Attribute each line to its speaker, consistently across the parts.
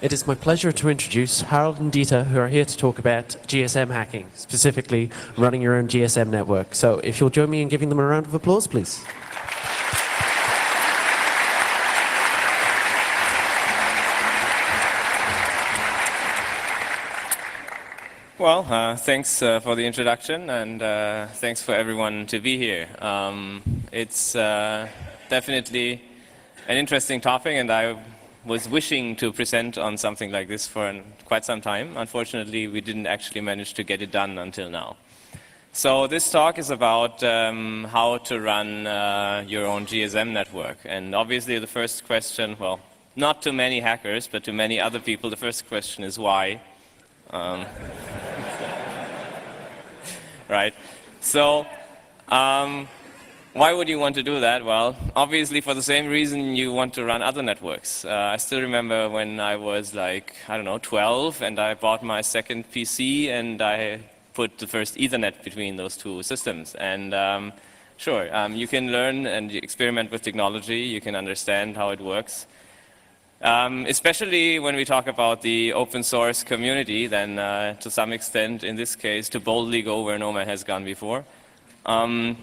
Speaker 1: It is my pleasure to introduce Harold and Dieter, who are here to talk about GSM hacking, specifically running your own GSM network. So if you'll join me in giving them a round of applause, please.
Speaker 2: Well, thanks for the introduction, and thanks for everyone to be here. It's definitely an interesting topic, and I was wishing to present on something like this for quite some time. Unfortunately, we didn't actually manage to get it done until now. So this talk is about how to run your own GSM network. And obviously the first question, well, not to many hackers, but to many other people, the first question is why? Right. So, why would you want to do that? Well, obviously for the same reason you want to run other networks. I still remember when I was like, I don't know, 12, and I bought my second PC, and I put the first Ethernet between those two systems. And sure, you can learn and experiment with technology. You can understand how it works. Especially when we talk about the open source community, then to some extent, in this case, to boldly go where no man has gone before. For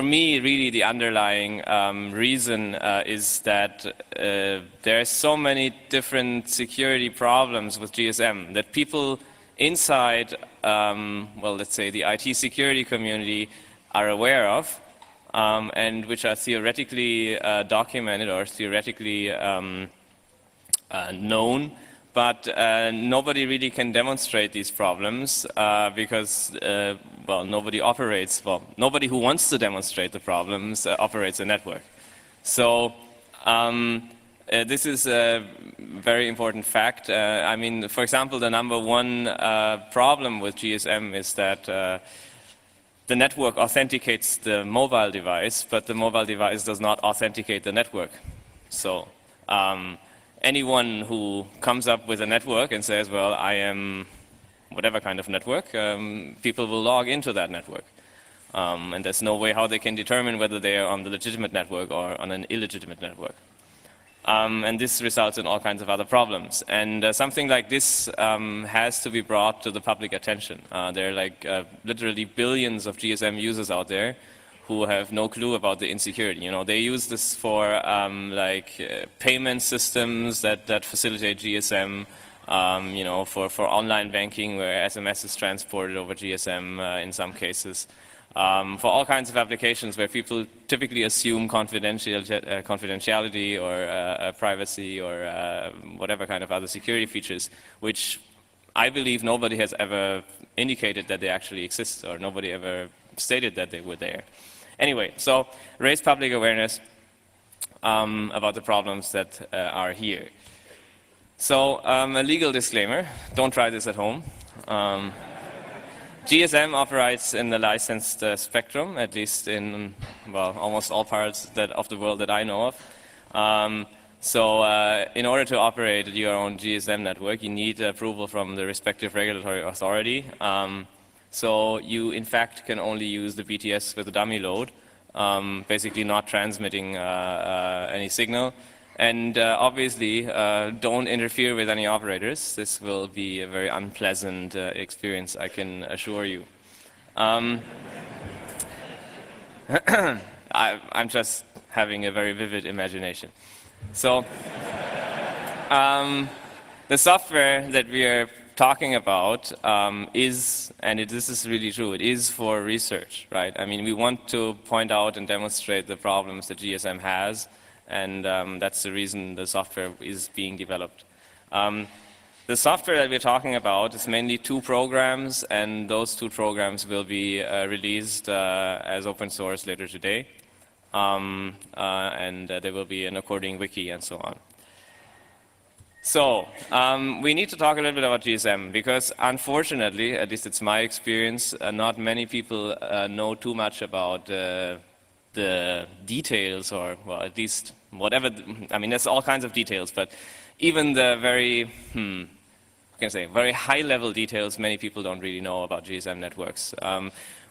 Speaker 2: me, really, the underlying reason is that there are so many different security problems with GSM that people inside, well, let's say the IT security community are aware of. And which are theoretically documented or theoretically known, but nobody really can demonstrate these problems because, well, nobody who wants to demonstrate the problems operates a network. So this is a very important fact. I mean, for example, the number one problem with GSM is that the network authenticates the mobile device, but the mobile device does not authenticate the network. So anyone who comes up with a network and says, well, I am whatever kind of network, people will log into that network. And there's no way how they can determine whether they are on the legitimate network or on an illegitimate network. And this results in all kinds of other problems. And something like this has to be brought to the public attention. There are like literally billions of GSM users out there who have no clue about the insecurity. You know, they use this for payment systems that facilitate GSM. You know, for online banking where SMS is transported over GSM in some cases. For all kinds of applications where people typically assume confidentiality or privacy or whatever kind of other security features, which I believe nobody has ever indicated that they actually exist, or nobody ever stated that they were there. Anyway, so raise public awareness about the problems that are here. So a legal disclaimer, don't try this at home. GSM operates in the licensed spectrum, at least in, well, almost all parts of the world that I know of. So in order to operate your own GSM network, you need approval from the respective regulatory authority. So you, in fact, can only use the BTS with a dummy load, basically not transmitting any signal. And obviously, don't interfere with any operators. This will be a very unpleasant experience, I can assure you. I'm just having a very vivid imagination. So, the software that we are talking about is, and this is really true, it is for research, right? I mean, we want to point out and demonstrate the problems that GSM has. And that's the reason the software is being developed. The software that we're talking about is mainly 2 programs, and those 2 programs will be released as open source later today. And there will be an according wiki and so on. So we need to talk a little bit about GSM because unfortunately, at least it's my experience, not many people know too much about the details, or well, at least whatever, I mean, there's all kinds of details, but even the very, very high-level details, many people don't really know about GSM networks,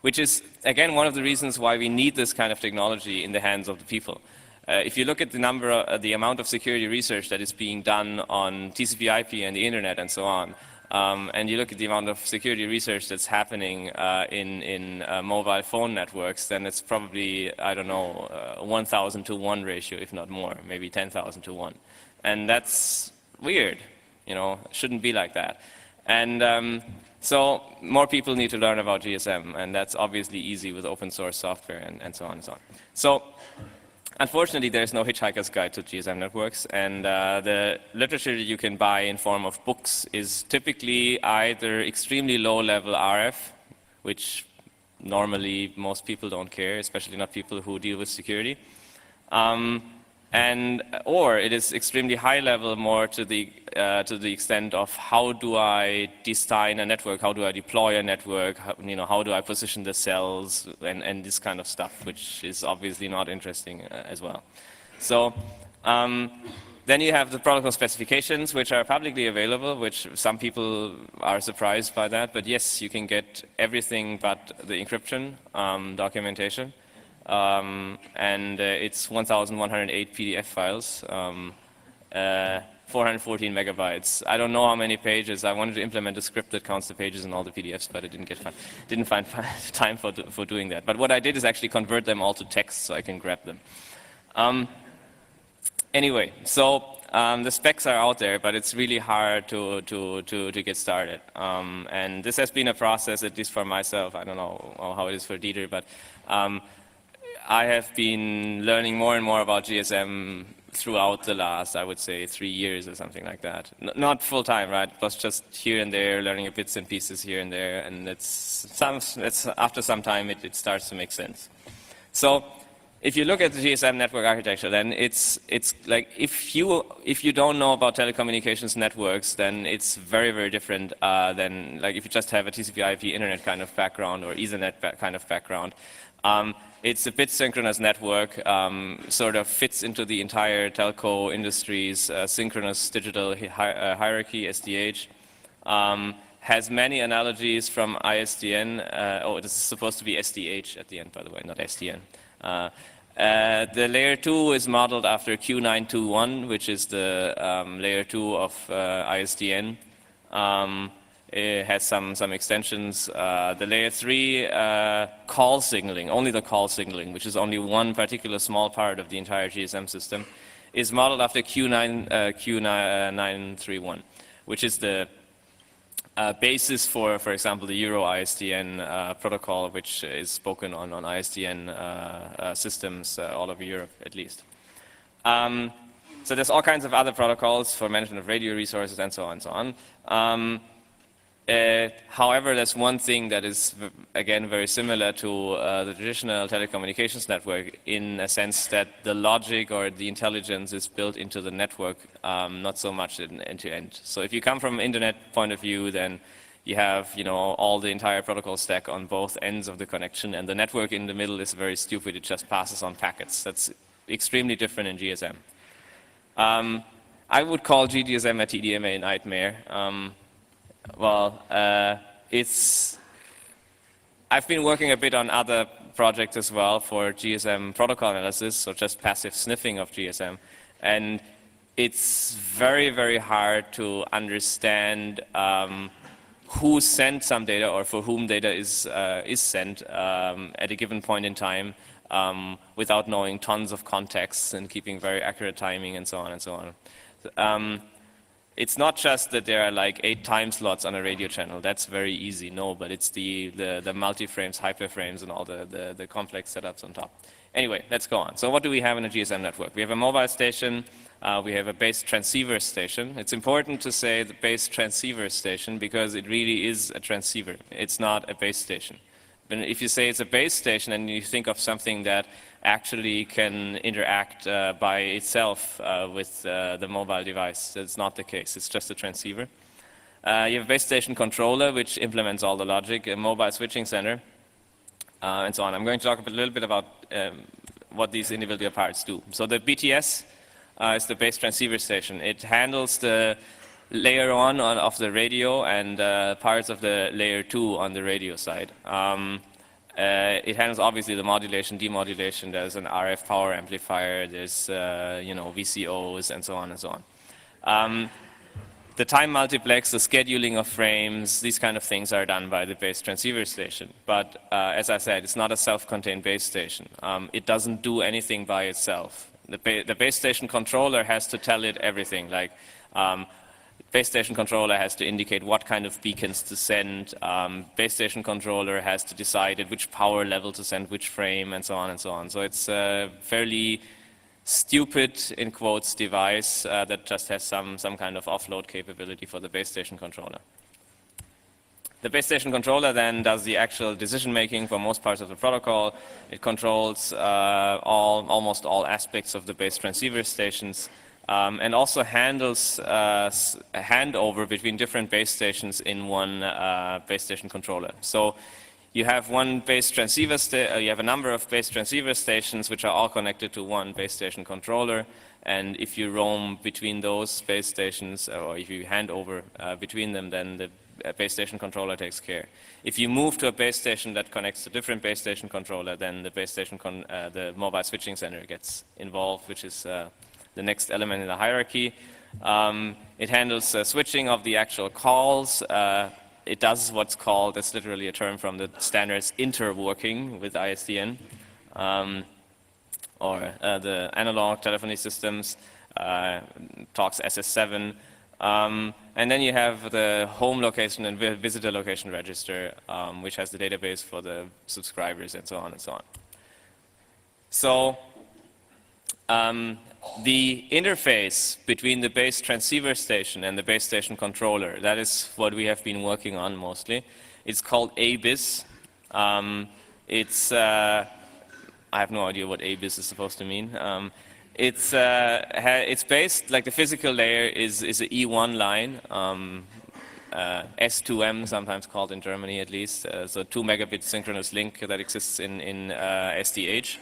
Speaker 2: which is, again, one of the reasons why we need this kind of technology in the hands of the people. If you look at the amount of security research that is being done on TCP/IP and the internet and so on, and you look at the amount of security research that's happening in mobile phone networks, then it's probably, I don't know, 1,000 to 1 ratio, if not more, maybe 10,000 to 1. And that's weird, you know, it shouldn't be like that. And so more people need to learn about GSM, and that's obviously easy with open source software and so on and so on. So unfortunately, there's no hitchhiker's guide to GSM networks, and the literature that you can buy in form of books is typically either extremely low-level RF, which normally most people don't care, especially not people who deal with security, or it is extremely high level, more to the extent of how do I design a network, how do I deploy a network, how do I position the cells, and this kind of stuff, which is obviously not interesting as well. So then you have the protocol specifications, which are publicly available, which some people are surprised by that, but yes, you can get everything but the encryption documentation. And it's 1,108 PDF files, 414 megabytes. I don't know how many pages. I wanted to implement a script that counts the pages in all the PDFs, but I didn't find time for doing that. But what I did is actually convert them all to text so I can grab them. Anyway, so the specs are out there, but it's really hard to get started. And this has been a process, at least for myself. I don't know how it is for Dieter, but I have been learning more and more about GSM throughout the last, I would say, 3 years or something like that. Not full time, right? It was just here and there, learning bits and pieces here and there, and after some time it starts to make sense. So if you look at the GSM network architecture, then it's like if you don't know about telecommunications networks, then it's very, very different than like if you just have a TCP/IP internet kind of background or Ethernet kind of background. It's a bit synchronous network, sort of fits into the entire telco industry's synchronous digital hierarchy, SDH. Has many analogies from ISDN. Oh, this is supposed to be SDH at the end, by the way, not SDN. The layer 2 is modeled after Q921, which is the layer 2 of ISDN. It has some extensions. The layer 3 call signaling, only the call signaling, which is only one particular small part of the entire GSM system, is modeled after Q931, which is the basis for example, the Euro ISDN protocol, which is spoken on ISDN systems all over Europe, at least. So there's all kinds of other protocols for management of radio resources and so on and so on. However, there's one thing that is, again, very similar to the traditional telecommunications network in a sense that the logic or the intelligence is built into the network, not so much in end-to-end. So if you come from an internet point of view, then you have, all the entire protocol stack on both ends of the connection, and the network in the middle is very stupid. It just passes on packets. That's extremely different in GSM. I would call GDSM a TDMA nightmare. I've been working a bit on other projects as well for GSM protocol analysis, so just passive sniffing of GSM. And it's very, very hard to understand who sent some data or for whom data is sent at a given point in time without knowing tons of contexts and keeping very accurate timing and so on and so on. It's not just that there are like 8 time slots on a radio channel. That's very easy, no, but it's the multi-frames, hyperframes, and all the complex setups on top. Anyway, let's go on. So what do we have in a GSM network? We have a mobile station. We have a base transceiver station. It's important to say the base transceiver station because it really is a transceiver. It's not a base station. But if you say it's a base station and you think of something that actually can interact by itself with the mobile device, that's not the case. It's just a transceiver. You have a base station controller, which implements all the logic, a mobile switching center, and so on. I'm going to talk a little bit about what these individual parts do. So the BTS is the base transceiver station. It handles the layer 1 of the radio and parts of the layer 2 on the radio side. It handles obviously the modulation, demodulation. There's an RF power amplifier. There's VCOs and so on and so on. The time multiplex, the scheduling of frames, these kind of things are done by the base transceiver station. But as I said, it's not a self-contained base station. It doesn't do anything by itself. The base station controller has to tell it everything. Like base station controller has to indicate what kind of beacons to send. Base station controller has to decide at which power level to send which frame, and so on and so on. So it's a fairly stupid, in quotes, device that just has some kind of offload capability for the base station controller. The base station controller then does the actual decision making for most parts of the protocol. It controls almost all aspects of the base transceiver stations. And also handles handover between different base stations in one base station controller. So you have one base transceiver, you have a number of base transceiver stations which are all connected to one base station controller. And if you roam between those base stations, or if you hand over between them, then the base station controller takes care. If you move to a base station that connects to a different base station controller, then the base station, the mobile switching center gets involved, which is the next element in the hierarchy. It handles switching of the actual calls. It does what's called, that's literally a term from the standards, interworking with ISDN, or the analog telephony systems, talks SS7. And then you have the home location and visitor location register, which has the database for the subscribers and so on and so on. So the interface between the base transceiver station and the base station controller, that is what we have been working on mostly. It's called ABIS. I have no idea what ABIS is supposed to mean. It's based, like the physical layer is an E1 line, S2M sometimes called in Germany at least, so 2 megabit synchronous link that exists in SDH.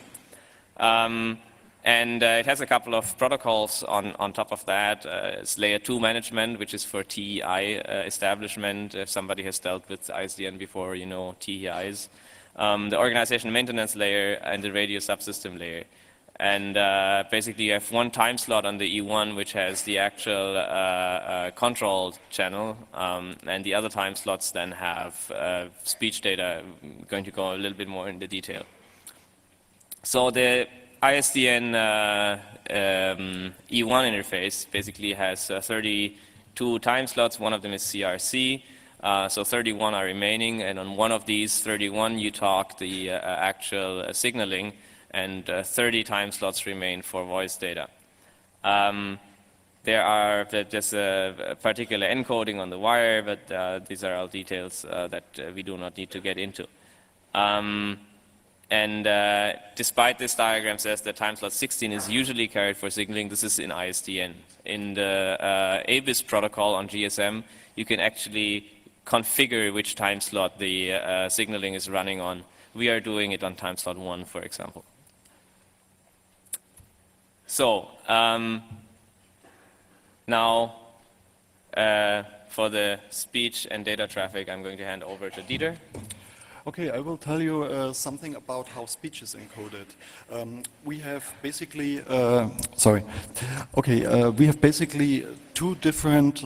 Speaker 2: And it has a couple of protocols on top of that. It's layer 2 management, which is for TEI establishment. If somebody has dealt with ISDN before, you know TEIs. The organization maintenance layer and the radio subsystem layer. And basically you have one time slot on the E1 which has the actual control channel, and the other time slots then have speech data. I'm going to go a little bit more into detail. So the ISDN E1 interface basically has 32 time slots. One of them is CRC. So 31 are remaining, and on one of these 31 you talk the actual signaling, and 30 time slots remain for voice data. There's a particular encoding on the wire, but these are all details that we do not need to get into. Despite this diagram says that time slot 16 is usually carried for signaling, this is in ISDN. In the ABIS protocol on GSM, you can actually configure which time slot the signaling is running on. We are doing it on time slot 1, for example. So now for the speech and data traffic, I'm going to hand over to Dieter.
Speaker 3: Okay, I will tell you something about how speech is encoded. We have basically, we have basically two different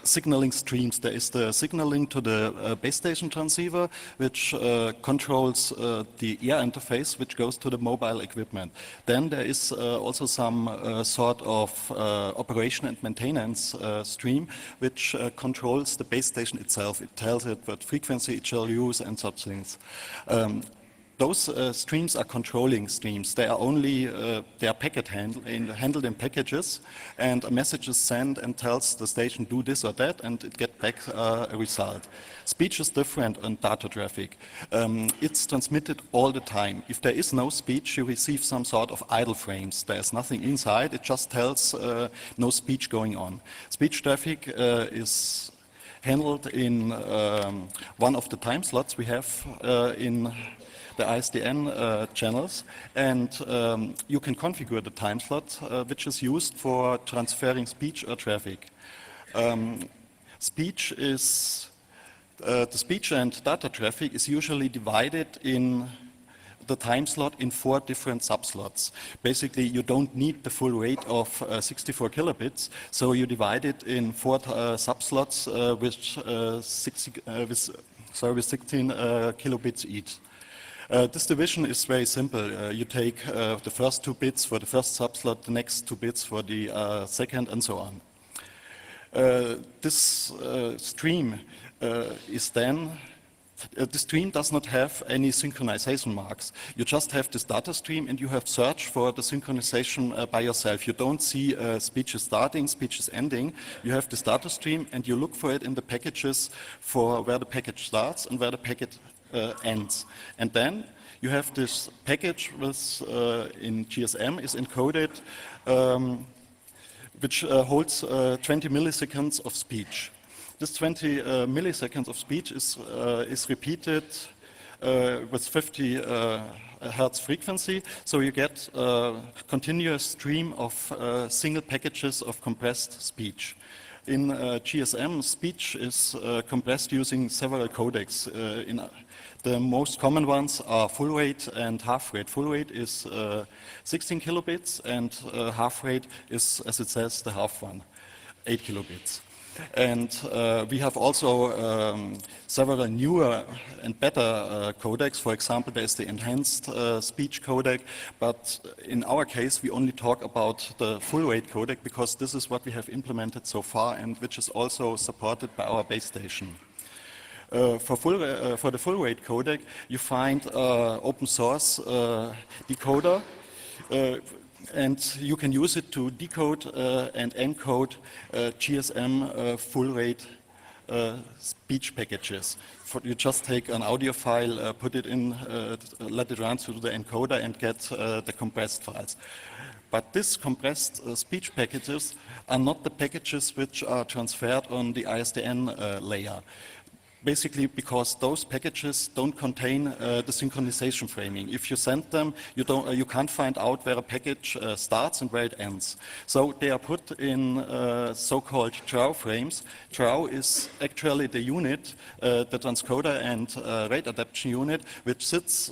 Speaker 3: signaling streams. There is the signaling to the base station transceiver, which controls the ear interface, which goes to the mobile equipment. Then there is also some sort of operation and maintenance stream, which controls the base station itself. It tells it what frequency it shall use and such things. Those streams are controlling streams. They are only they are handled in packages, and a message is sent and tells the station do this or that, and it gets back a result. Speech is different on data traffic. It's transmitted all the time. If there is no speech, you receive some sort of idle frames. There's nothing inside. It just tells no speech going on. Speech traffic is handled in one of the time slots we have in the ISDN channels, and you can configure the time slot which is used for transferring speech or traffic. Speech is The speech and data traffic is usually divided in the time slot in 4 different subslots. Basically, you don't need the full weight of 64 kilobits, so you divide it in 4 subslots with 16 kilobits each. This division is very simple. You take the first 2 bits for the first subslot, the next 2 bits for the second, and so on. This stream is then the stream does not have any synchronization marks. You just have this data stream and you have search for the synchronization by yourself. You don't see speech is starting, speech is ending. You have this data stream and you look for it in the packages for where the package starts and where the package ends. And then you have this package with, in GSM is encoded, which holds 20 milliseconds of speech. This 20 milliseconds of speech is repeated with 50 hertz frequency, so you get a continuous stream of single packages of compressed speech. In GSM, speech is compressed using several codecs. The most common ones are full rate and half rate. Full rate is 16 kilobits and half rate is, as it says, the half one, 8 kilobits. And we have also several newer and better codecs. For example, there is the enhanced speech codec, but in our case, we only talk about the full rate codec because this is what we have implemented so far and which is also supported by our base station. For the full rate codec, you find open source decoder, and you can use it to decode and encode GSM full rate speech packages. You just take an audio file, put it in, let it run through the encoder and get the compressed files. But these compressed speech packages are not the packages which are transferred on the ISDN layer. Basically because those packages don't contain the synchronization framing. If you send them, you can't find out where a package starts and where it ends. So they are put in so-called TRAU frames. TRAU is actually the unit, the transcoder and rate adaptation unit, which sits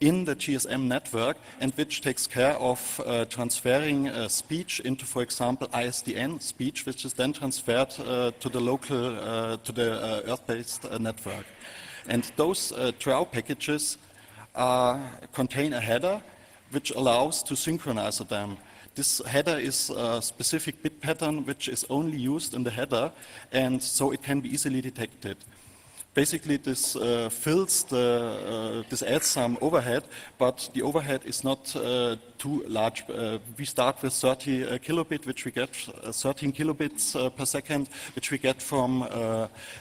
Speaker 3: in the GSM network and which takes care of transferring speech into, for example, ISDN speech, which is then transferred to the local, to the Earth-based network. And those TRAU packages contain a header which allows to synchronize them. This header is a specific bit pattern which is only used in the header, and so it can be easily detected. Basically, this fills this adds some overhead, but the overhead is not too large. We start with 30 kilobit, which we get 13 kilobits per second, which we get from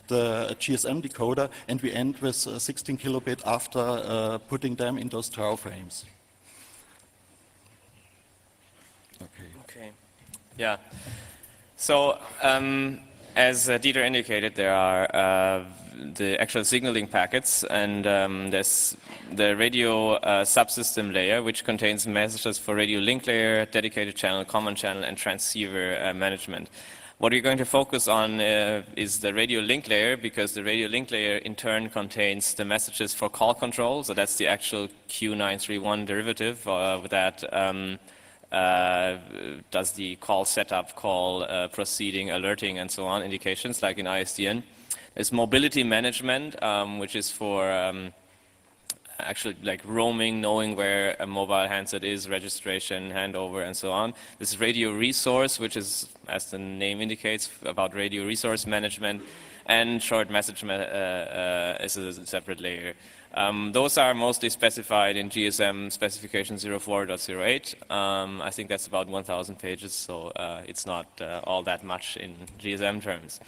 Speaker 3: the GSM decoder, and we end with 16 kilobit after putting them in those TRAU frames.
Speaker 2: Okay. Yeah. So, as Dieter indicated, there are the actual signaling packets, and there's the radio subsystem layer, which contains messages for radio link layer, dedicated channel, common channel, and transceiver management. What we're going to focus on is the radio link layer, because the radio link layer in turn contains the messages for call control. So that's the actual Q931 derivative that does the call setup, call proceeding, alerting, and so on, indications like in ISDN. There's mobility management, which is for actually like roaming, knowing where a mobile handset is, registration, handover, and so on. This is radio resource, which is, as the name indicates, about radio resource management, and short message is a separate layer. Those are mostly specified in GSM specification 04.08. I think that's about 1,000 pages, so it's not all that much in GSM terms.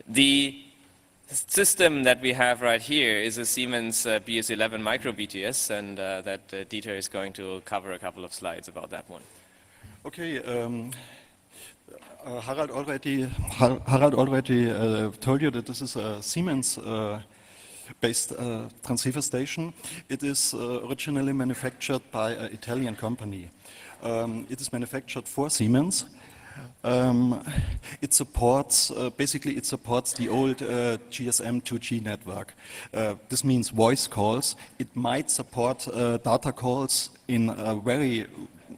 Speaker 2: The system that we have right here is a Siemens BS11 micro BTS, and that Dieter is going to cover a couple of slides about that one.
Speaker 3: Okay, Harald already told you that this is a Siemens based transceiver station. It is originally manufactured by an Italian company. It is manufactured for Siemens, It supports, basically it supports the old GSM 2G network. This means voice calls. It might support data calls in a very,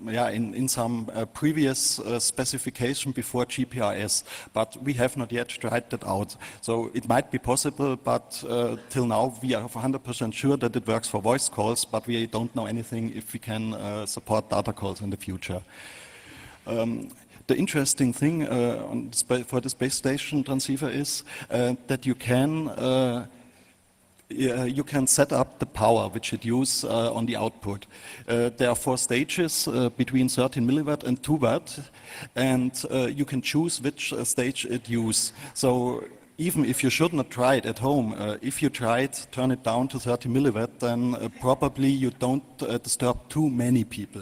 Speaker 3: in some previous specification before GPRS, but we have not yet tried that out. So it might be possible, but till now we are 100% sure that it works for voice calls, but we don't know anything if we can support data calls in the future. The interesting thing for the base station transceiver is that you can set up the power which it uses on the output. There are 4 stages between 13 milliwatt and 2 watt, and you can choose which stage it uses. So even if you should not try it at home, if you try it, turn it down to 30 milliwatt, then probably you don't disturb too many people.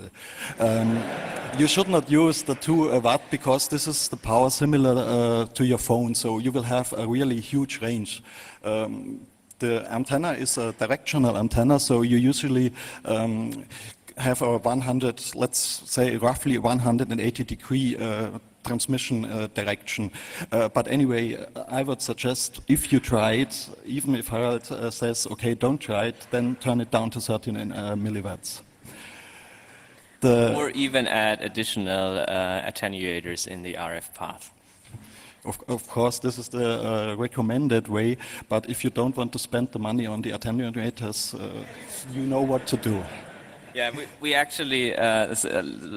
Speaker 3: You should not use the 2 watt because this is the power similar to your phone, so you will have a really huge range. The antenna is a directional antenna, so you usually have a 100, let's say roughly 180-degree transmission direction. But anyway, I would suggest if you try it, even if Harald says, okay, don't try it, then turn it down to 13 milliwatts.
Speaker 2: Or even add additional attenuators in the RF path.
Speaker 3: Of course, this is the recommended way, but if you don't want to spend the money on the attenuators, you know what to do.
Speaker 2: Yeah, we actually,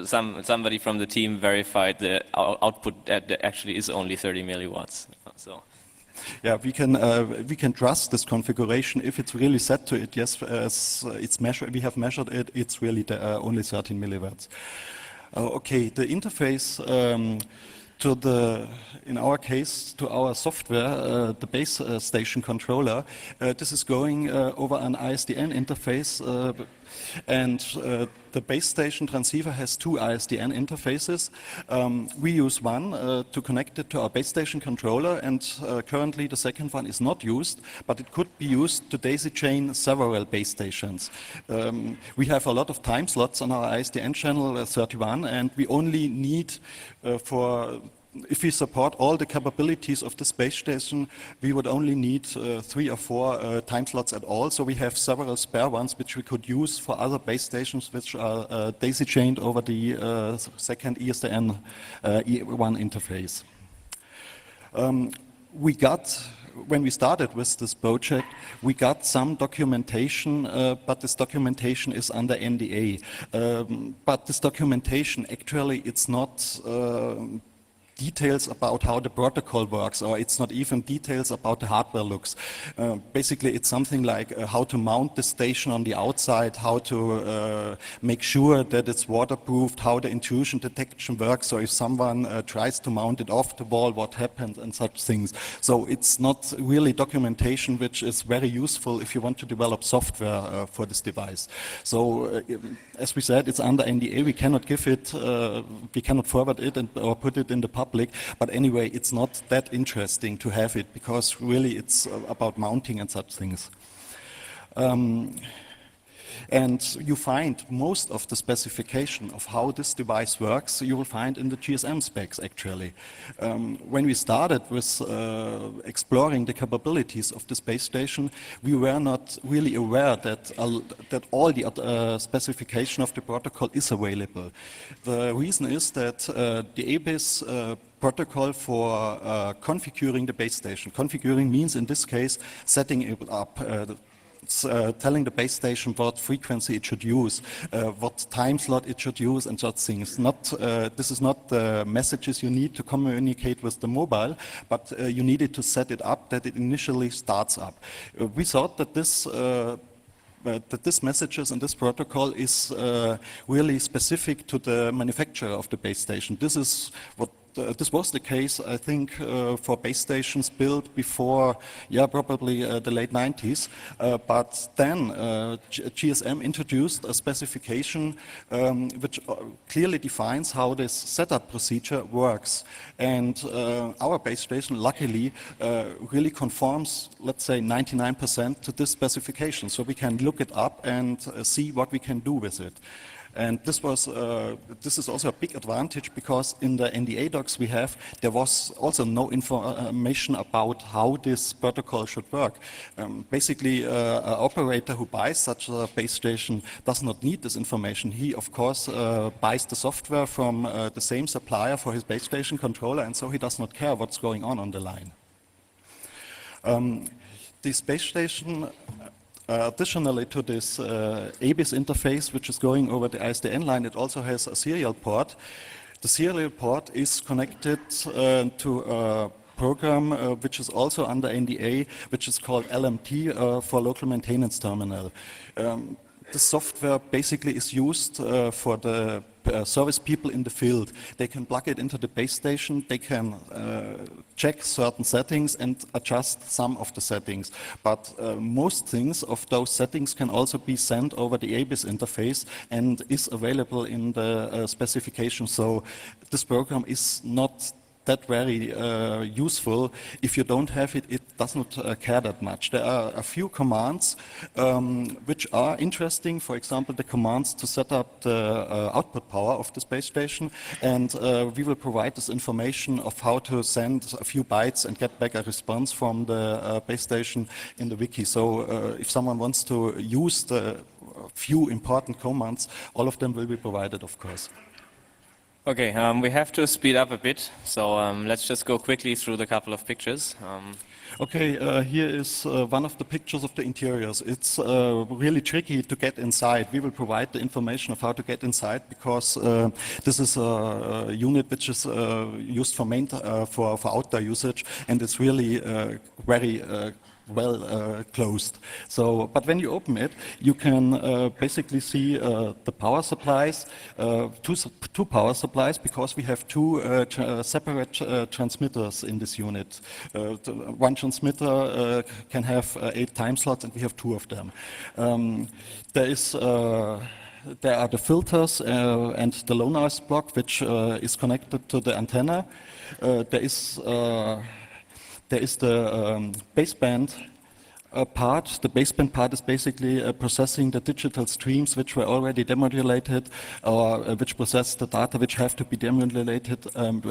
Speaker 2: somebody from the team verified the output that actually is only 30 milliwatts. So.
Speaker 3: Yeah, we can trust this configuration if it's really set to it. Yes, as it's measured, we have measured it. It's really only 13 milliwatts. Okay, the interface to in our case, to our software, the base station controller. This is going over an ISDN interface, and the base station transceiver has 2 ISDN interfaces. We use one to connect it to our base station controller, and currently the second one is not used, but it could be used to daisy chain several base stations. We have a lot of time slots on our ISDN channel 31, and we only need if we support all the capabilities of the space station, we would only need 3 or 4 time slots at all. So we have several spare ones which we could use for other base stations which are daisy chained over the second ISDN E1 interface. When we started with this project, we got some documentation, but this documentation is under NDA. But this documentation, actually, it's not details about how the protocol works, or it's not even details about the hardware looks. Basically, it's something like how to mount the station on the outside, how to make sure that it's waterproofed, how the intrusion detection works, so if someone tries to mount it off the wall, what happens, and such things. So it's not really documentation which is very useful if you want to develop software for this device. So as we said, it's under NDA, we cannot give it, we cannot forward it or put it in the public, but anyway, it's not that interesting to have it because really it's about mounting and such things. And you find most of the specification of how this device works, you will find in the GSM specs actually. When we started with exploring the capabilities of the space station, we were not really aware that all the specification of the protocol is available. The reason is that the ABIS protocol for configuring the base station. Configuring means in this case setting it up, telling the base station what frequency it should use, what time slot it should use, and such things. This is not the messages you need to communicate with the mobile, but you needed to set it up that it initially starts up. We thought that this messages and this protocol is really specific to the manufacturer of the base station. This was the case, I think, for base stations built before, probably the late 90s. But then GSM introduced a specification which clearly defines how this setup procedure works. And our base station, luckily, really conforms, let's say, 99% to this specification. So we can look it up and see what we can do with it. And this is also a big advantage because in the NDA docs we have, there was also no information about how this protocol should work. Basically, an operator who buys such a base station does not need this information. He, of course, buys the software from the same supplier for his base station controller, and so he does not care what's going on the line. This base station, additionally to this ABIS interface, which is going over the ISDN line, it also has a serial port. The serial port is connected to a program which is also under NDA, which is called LMT for Local Maintenance Terminal. The software basically is used for the service people in the field. They can plug it into the base station, they can check certain settings and adjust some of the settings. But most things of those settings can also be sent over the ABIS interface and is available in the specification. So this program is not that very useful. If you don't have it, it does not care that much. There are a few commands which are interesting. For example, the commands to set up the output power of the space station, and we will provide this information of how to send a few bytes and get back a response from the base station in the wiki. So if someone wants to use the few important commands, all of them will be provided, of course.
Speaker 2: Okay, we have to speed up a bit, so let's just go quickly through the couple of pictures.
Speaker 3: Okay, here is one of the pictures of the interiors. It's really tricky to get inside. We will provide the information of how to get inside because this is a unit which is used for outdoor usage, and it's really very well closed. So, but when you open it, you can basically see the power supplies, two power supplies, because we have two separate transmitters in this unit. One transmitter can have 8 time slots, and we have 2 of them. There are the filters and the low noise block, which is connected to the antenna. There is the baseband part. The baseband part is basically processing the digital streams which were already demodulated, or which process the data which have to be demodulated,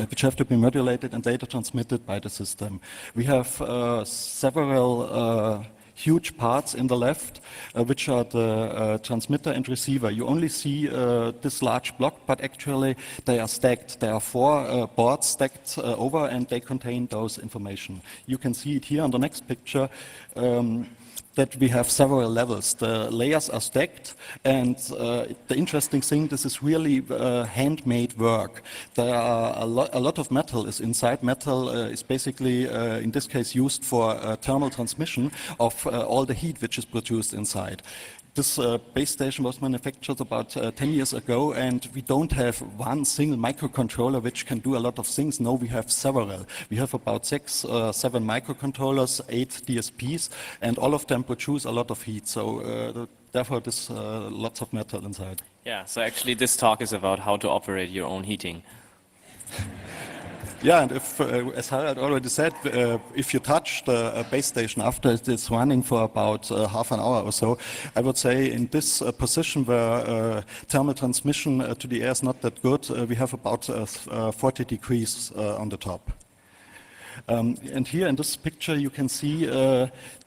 Speaker 3: which have to be modulated and later transmitted by the system. We have several huge parts in the left, which are the transmitter and receiver. You only see this large block, but actually they are stacked. There are 4 boards stacked over, and they contain those information. You can see it here on the next picture. That we have several levels. The layers are stacked, and the interesting thing, this is really handmade work. There are a lot of metal is inside. Metal is basically, in this case, used for thermal transmission of all the heat which is produced inside. This base station was manufactured about 10 years ago, and we don't have one single microcontroller which can do a lot of things. No, we have several. We have about 6, 7 microcontrollers, 8 DSPs, and all of them produce a lot of heat. So therefore, there's lots of metal inside.
Speaker 2: Yeah, so actually this talk is about how to operate your own heating.
Speaker 3: Yeah, and if, as Harald already said, if you touch the base station after it's running for about half an hour or so, I would say in this position where thermal transmission to the air is not that good, we have about 40 degrees on the top. And here in this picture you can see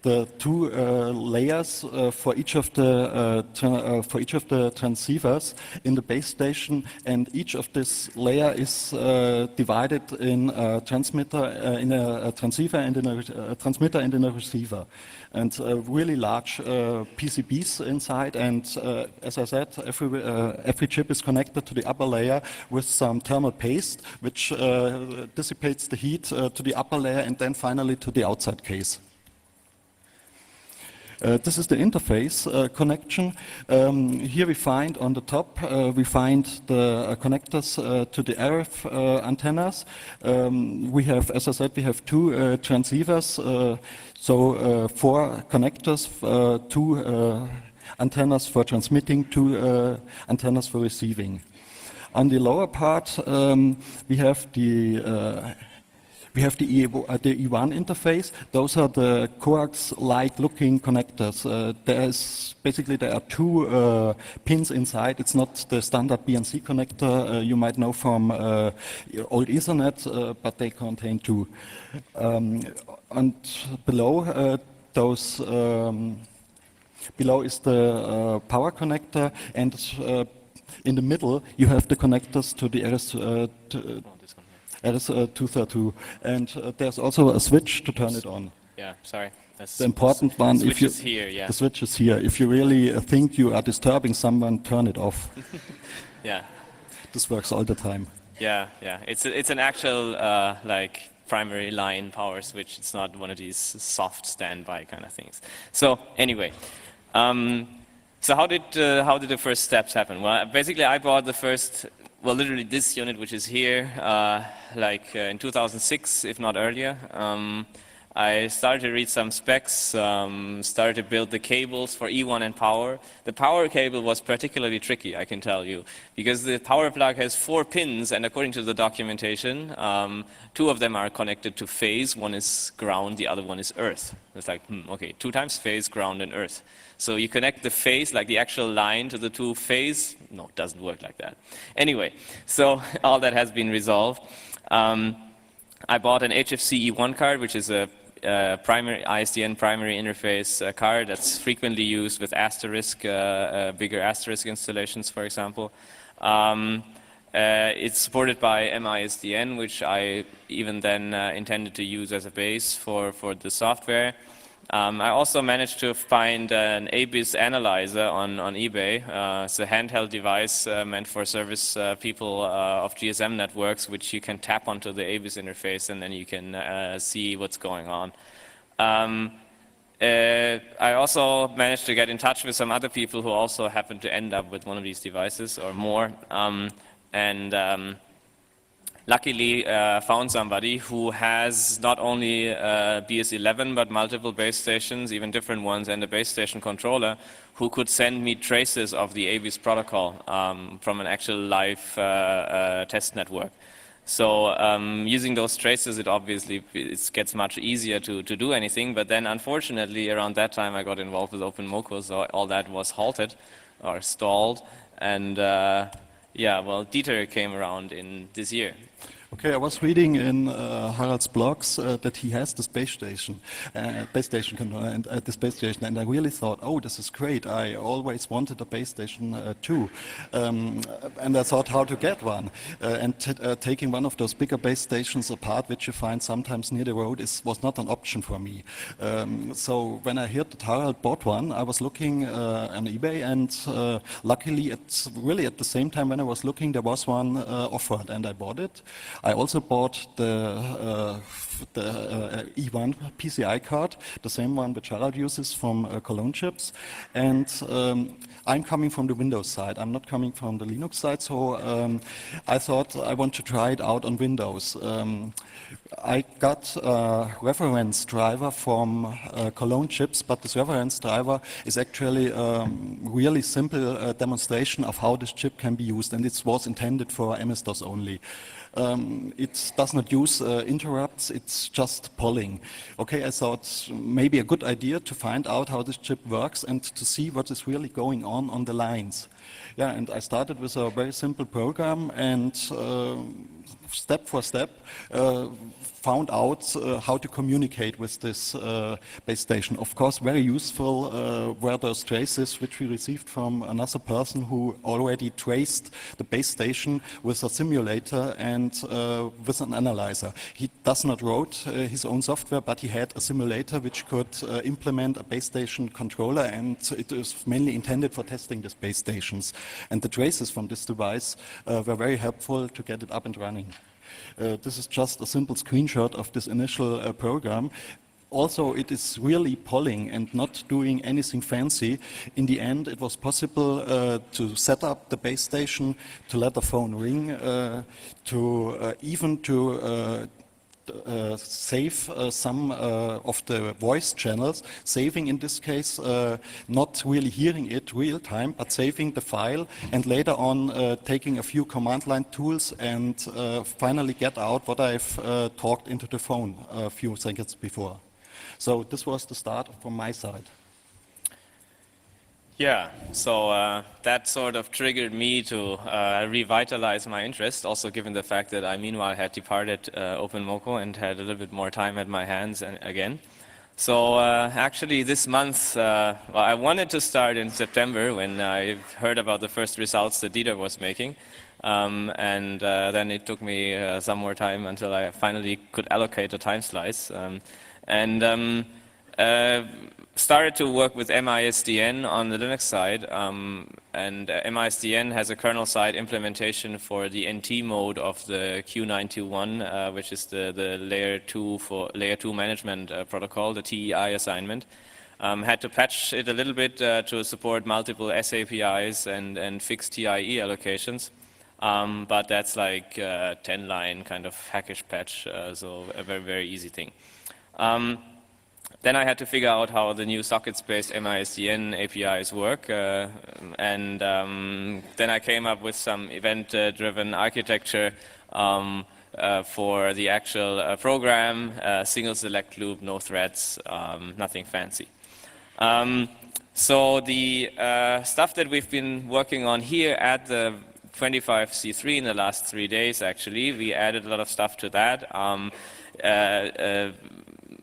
Speaker 3: the 2 layers for each of the transceivers in the base station, and each of this layer is divided in a transmitter, in a transceiver, and in a transmitter and in a receiver, and really large PCBs inside. And as I said, every chip is connected to the upper layer with some thermal paste, which dissipates the heat to the upper layer and then finally to the outside case. This is the interface connection. Here we find on the top, we find the connectors to the RF antennas. We have, as I said, we have 2 transceivers, so 4 connectors, 2 antennas for transmitting, 2 antennas for receiving. On the lower part, we have the We have the E1 interface. Those are the coax-like looking connectors. There are two pins inside. It's not the standard BNC connector you might know from old Ethernet, but they contain two. And below below is the power connector, and in the middle you have the connectors to the RS232, and there's also a switch to turn it on.
Speaker 2: Yeah, sorry. That's
Speaker 3: The important one,
Speaker 2: the switch is here, yeah.
Speaker 3: The switch is here. If you really think you are disturbing someone, turn it off.
Speaker 2: Yeah.
Speaker 3: This works all the time.
Speaker 2: Yeah, yeah. It's an actual like primary line power switch. It's not one of these soft standby kind of things. So anyway, so how did the first steps happen? Well, basically I bought the first, well, literally this unit, which is here, in 2006, if not earlier. I started to read some specs, started to build the cables for E1 and power. The power cable was particularly tricky, I can tell you, because the power plug has 4 pins, and according to the documentation, 2 of them are connected to phase. One is ground, the other one is earth. It's like, okay, 2 times phase, ground, and earth. So you connect the phase, like the actual line, to the 2 phase. No, it doesn't work like that. Anyway, so all that has been resolved. I bought an HFC E1 card, which is a primary ISDN primary interface card that's frequently used with asterisk, bigger asterisk installations, for example. It's supported by MISDN, which I even then intended to use as a base for the software. I also managed to find an ABIS analyzer on eBay. It's a handheld device meant for service people of GSM networks, which you can tap onto the ABIS interface, and then you can see what's going on. I also managed to get in touch with some other people who also happened to end up with one of these devices or more, luckily found somebody who has not only BS11 but multiple base stations, even different ones, and a base station controller who could send me traces of the ABIS protocol from an actual live test network. So using those traces, it gets much easier to do anything, but then unfortunately around that time I got involved with OpenMoko, so all that was halted or stalled, and yeah, well, Dieter came around in this year.
Speaker 3: Okay, I was reading in Harald's blogs that he has the space station controller and the space station, and I really thought, oh, this is great. I always wanted a base station too, and I thought how to get one. Taking one of those bigger base stations apart, which you find sometimes near the road, was not an option for me. So when I heard that Harald bought one, I was looking on eBay, and luckily, it's really at the same time when I was looking, there was one offered, and I bought it. I also bought the E1 PCI card, the same one which Harald uses from Cologne Chips, and I'm coming from the Windows side. I'm not coming from the Linux side, so I thought I want to try it out on Windows. I got a reference driver from Cologne Chips, but this reference driver is actually a really simple demonstration of how this chip can be used, and it was intended for MS-DOS only. It does not use interrupts, it's just polling. Okay, I thought maybe a good idea to find out how this chip works and to see what is really going on the lines. Yeah, and I started with a very simple program, and step for step found out how to communicate with this base station. Of course, very useful were those traces which we received from another person who already traced the base station with a simulator and with an analyzer. He does not wrote his own software, but he had a simulator which could implement a base station controller, and it is mainly intended for testing the base stations. And the traces from this device were very helpful to get it up and running. This is just a simple screenshot of this initial program. Also, it is really polling and not doing anything fancy. In the end, it was possible to set up the base station, to let the phone ring, even to save some of the voice channels, saving in this case, not really hearing it real time, but saving the file, and later on taking a few command line tools and finally get out what I've talked into the phone a few seconds before. So this was the start from my side.
Speaker 2: Yeah, so that sort of triggered me to revitalize my interest, also given the fact that I meanwhile had departed OpenMoko and had a little bit more time at my hands again. So actually this month, well, I wanted to start in September when I heard about the first results that Dieter was making. And then it took me some more time until I finally could allocate a time slice. Started to work with MISDN on the Linux side, and MISDN has a kernel-side implementation for the NT mode of the Q921, which is the layer 2 management protocol, the TEI assignment. Had to patch it a little bit to support multiple SAPIs and fixed TIE allocations, but that's like a 10-line kind of hackish patch, so a very, very easy thing. Then I had to figure out how the new sockets-based MISDN APIs work, and then I came up with some event-driven architecture for the actual program, single select loop, no threads, nothing fancy. So the stuff that we've been working on here at the 25C3 in the last 3 days, actually, we added a lot of stuff to that.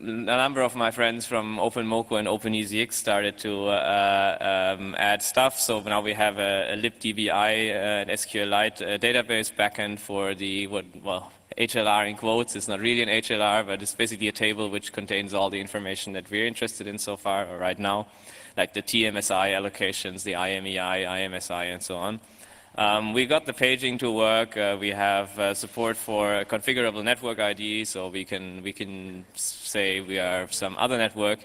Speaker 2: A number of my friends from OpenMoko and OpenEasyX started to add stuff. So now we have a libdbi, an SQLite database backend for the, well, HLR in quotes. It's not really an HLR, but it's basically a table which contains all the information that we're interested in so far or right now, like the TMSI allocations, the IMEI, IMSI, and so on. We got the paging to work. We have support for configurable network ID, so we can say we are some other network.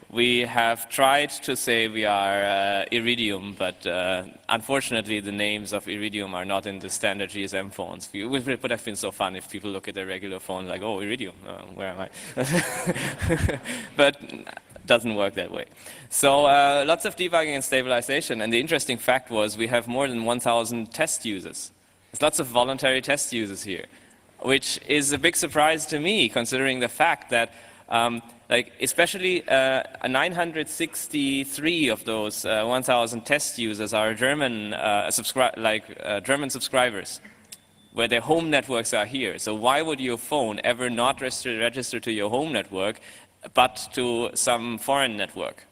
Speaker 2: We have tried to say we are Iridium, but unfortunately the names of Iridium are not in the standard GSM phones. It would have been so fun if people look at their regular phone like, oh, Iridium, where am I? But doesn't work that way. So lots of debugging and stabilization, and the interesting fact was we have more than 1,000 test users. There's lots of voluntary test users here, which is a big surprise to me, considering the fact that like especially 963 of those 1,000 test users are German German subscribers, where their home networks are here. So why would your phone ever not register to your home network, but to some foreign network?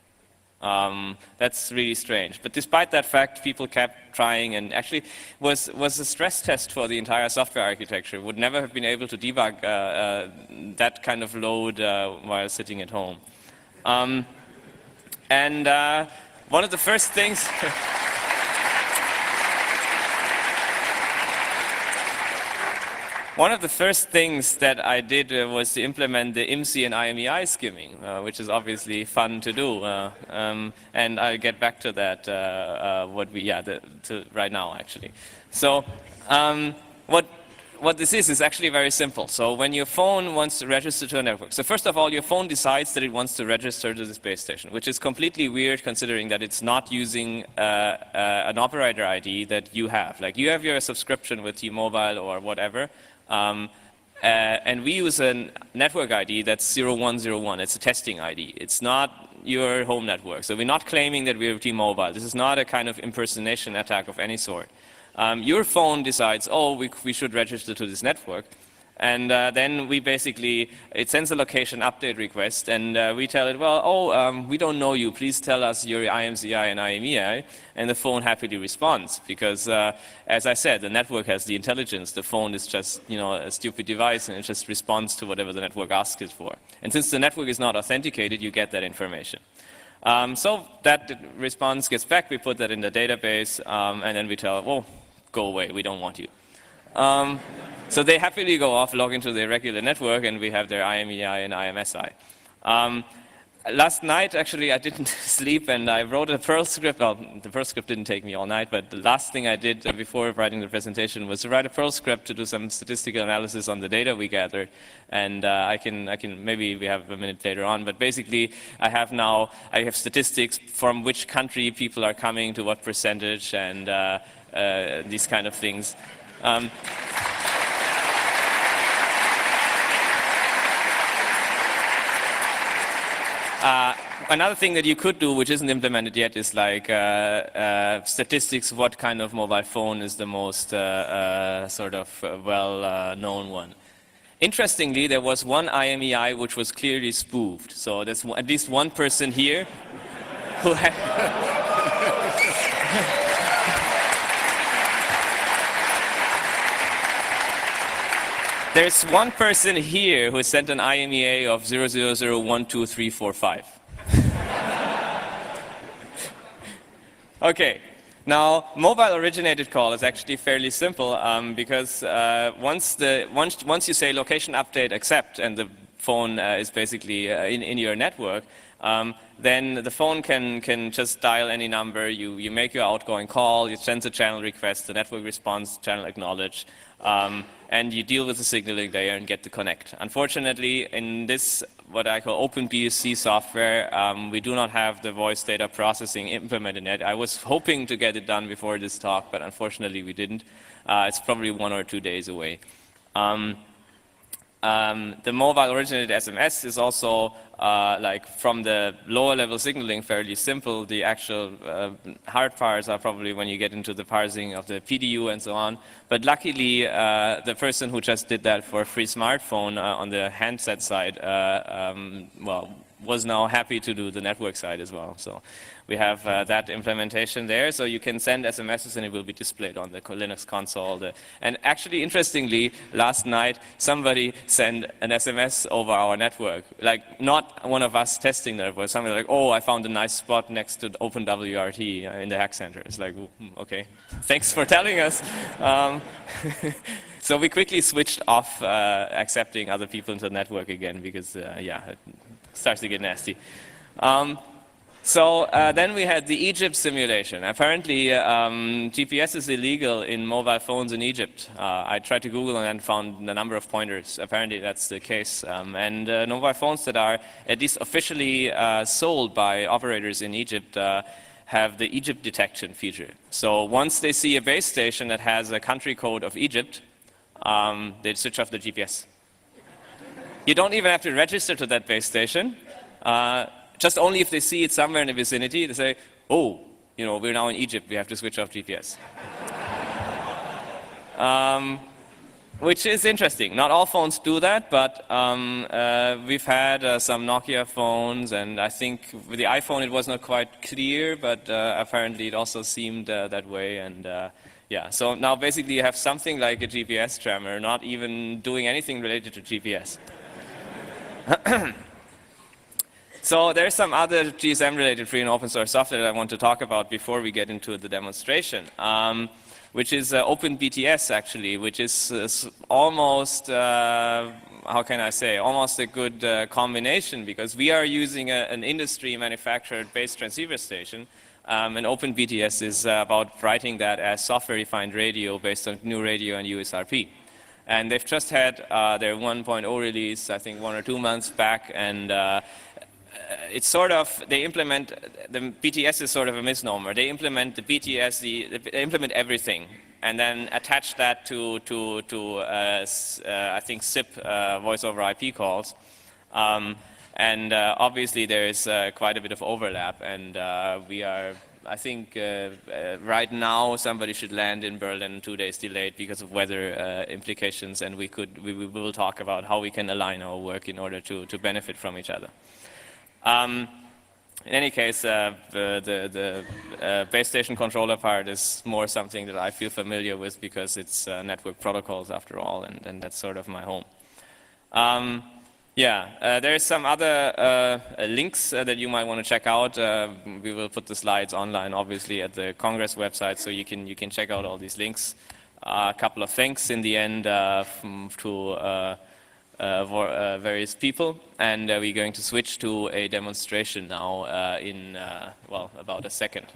Speaker 2: That's really strange. But despite that fact, people kept trying, and actually was a stress test for the entire software architecture. Would never have been able to debug that kind of load while sitting at home. And one of the first things one of the first things that I did was to implement the IMSI and IMEI skimming, which is obviously fun to do, and I'll get back to that right now, actually. So what this is actually very simple. So when your phone wants to register to a network, so first of all, your phone decides that it wants to register to the base station, which is completely weird considering that it's not using an operator ID that you have. Like you have your subscription with T-Mobile or whatever, and we use a network ID that's 0101. It's a testing ID. It's not your home network. So we're not claiming that we're T-Mobile. This is not a kind of impersonation attack of any sort. Your phone decides, oh, we should register to this network. And then we basically, it sends a location update request, and we tell it, well, we don't know you. Please tell us your IMCI and IMEI. And the phone happily responds because, as I said, the network has the intelligence. The phone is just, a stupid device, and it just responds to whatever the network asks it for. And since the network is not authenticated, you get that information. So that response gets back. We put that in the database, and then we tell it, well, go away. We don't want you. So they happily go off, log into their regular network, and we have their IMEI and IMSI. last night, actually, I didn't sleep, and I wrote a Perl script. Well, the Perl script didn't take me all night, but the last thing I did before writing the presentation was to write a Perl script to do some statistical analysis on the data we gathered. And I can maybe we have a minute later on, but basically, I have statistics from which country people are coming, to what percentage, and these kind of things. Another thing that you could do, which isn't implemented yet, is like statistics, what kind of mobile phone is the most sort of well-known one. Interestingly, there was one IMEI which was clearly spoofed. So there's at least one person here who had... There's one person here who sent an IMEA of 000123445. Okay, now mobile originated call is actually fairly simple because once you say location update accept and the phone is basically in your network, then the phone can just dial any number. You make your outgoing call, you send the channel request, the network responds, channel acknowledge. And you deal with the signaling layer and get the connect. Unfortunately, in this, what I call OpenBSC software, we do not have the voice data processing implemented yet. I was hoping to get it done before this talk, but unfortunately we didn't. It's probably 1 or 2 days away. The mobile originated SMS is also like from the lower level signaling fairly simple. The actual hard parts are probably when you get into the parsing of the PDU and so on. But luckily, the person who just did that for a free smartphone on the handset side, well, was now happy to do the network side as well. So we have that implementation there. So you can send SMSs and it will be displayed on the Linux console. And actually, interestingly, last night, somebody sent an SMS over our network. Like, not one of us testing that, but somebody like, oh, I found a nice spot next to OpenWRT in the Hack Center. It's like, okay, thanks for telling us. So we quickly switched off accepting other people into the network again because, yeah, it starts to get nasty. So then we had the Egypt simulation. Apparently, GPS is illegal in mobile phones in Egypt. I tried to Google and found the number of pointers. Apparently, that's the case. And mobile phones that are at least officially sold by operators in Egypt have the Egypt detection feature. So once they see a base station that has a country code of Egypt, they switch off the GPS. You don't even have to register to that base station. Just only if they see it somewhere in the vicinity, they say, oh, you know, we're now in Egypt, we have to switch off GPS. Which is interesting. Not all phones do that, but we've had some Nokia phones, and I think with the iPhone it was not quite clear, but apparently it also seemed that way. And yeah, so now basically you have something like a GPS jammer, not even doing anything related to GPS. So there's some other GSM-related free and open source software that I want to talk about before we get into the demonstration, which is OpenBTS actually, which is almost, how can I say, almost a good combination, because we are using an industry manufactured base transceiver station, and OpenBTS is about writing that as software-defined radio based on GNU Radio and USRP. And they've just had their 1.0 release, I think 1 or 2 months back, and it's sort of, they implement, the BTS is sort of a misnomer. They implement the BTS, they implement everything, and then attach that to I think SIP, voice over IP calls. And obviously there is quite a bit of overlap, and we are, I think right now somebody should land in Berlin 2 days delayed because of weather implications, and we will talk about how we can align our work in order to benefit from each other. In any case, the base station controller part is more something that I feel familiar with because it's network protocols after all, and that's sort of my home. Yeah, there's some other links that you might want to check out. We will put the slides online, obviously, at the Congress website, so you can check out all these links. A couple of thanks in the end to various people, and we're going to switch to a demonstration now in, well, about a second,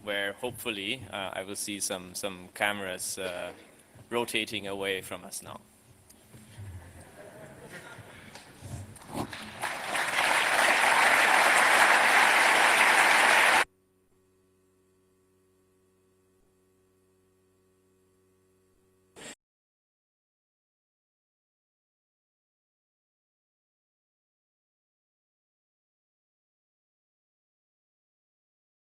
Speaker 2: where hopefully I will see some cameras rotating away from us now.